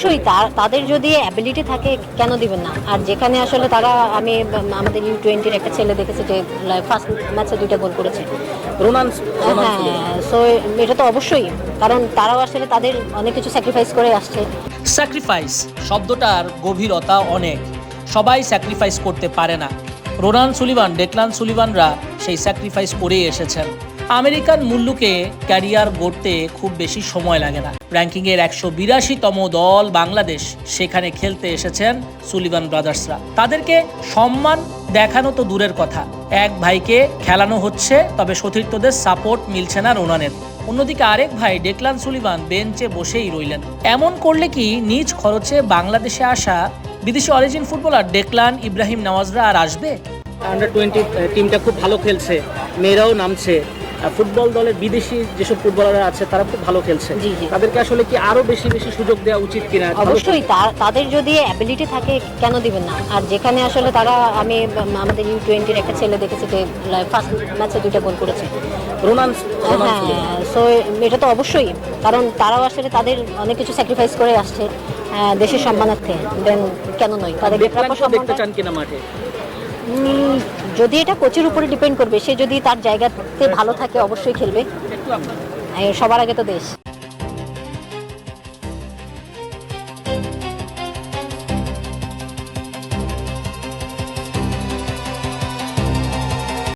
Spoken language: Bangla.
অবশ্যই তাদের যদি অ্যাবিলিটি থাকে কেন দিবেন না। আর যেখানে আসলে তারা আমাদের U20-র একটা ছেলে দেখেছি যে ফার্স্ট ম্যাচে 2টা গোল করেছে। হ্যাঁ, সো এটা তো অবশ্যই, কারণ তারাও আসলে তাদের অনেক কিছু স্যাক্রিফাইস করে আসছে। স্যাক্রিফাইস শব্দটার গভীরতা অনেক, সবাই স্যাক্রিফাইস করতে পারে না। রোনান সুলিভান, ডেকলান সুলিভানরা সেই স্যাক্রিফাইস করেই এসেছেন। আমেরিকান মুল্লুকে ক্যারিয়ার গড়তে খুব বেশি সময় লাগে না। র্যাঙ্কিংয়ের 182তম দল বাংলাদেশ, সেখানে খেলতে এসেছেন সুলিভান ব্রাদার্সরা। তাদেরকে সম্মান দেখানো তো দূরের কথা, এক ভাইকে খেলানো হচ্ছে, তবে সতীর্থদের সাপোর্ট মিলছে না রোনানের। অন্যদিকে আরেক ভাই ডেকলান সুলিভান বেঞ্চে বসেই রইলেন। এমন করলে কি নিজ খরচে বাংলাদেশে আসা বিদেশি অরিজিন ফুটবলার ডেকলান, ইব্রাহিম নওয়াজরা আর আসবে? আন্ডার-20 টিমটা খুব ভালো খেলছে, মেয়েরাও নামছে। ফুটবল দলের বিদেশি যেসব ফুটবলাররা আছে তারা খুব ভালো খেলছে। জি, জি। তাদেরকে আসলে কি আরো বেশি বেশি সুযোগ দেওয়া উচিত কিনা? অবশ্যই তাদের যদি অ্যাবিলিটি থাকে কেন দিবেন না। আর যেখানে আসলে তারা আমাদের U20-র একটা ছেলে দেখেছি যে ফার্স্ট ম্যাচে 2টা গোল করেছে। রোনান হ্যাঁ, সো এটা তো অবশ্যই, কারণ তারাও আসলে তাদের অনেক কিছু স্যাক্রিফাইস করে আসছে দেশের সম্মানার্থে। দেন কেন নয়, তাদেরকে প্রাপ্য দেখতে সম্মানটা। চান কিনা মাঠে? যদি এটা কোচের উপরে ডিপেন্ড করবে, সে যদি তার জায়গাতে ভালো থাকে অবশ্যই খেলবে। সবার আগে তো দেশ।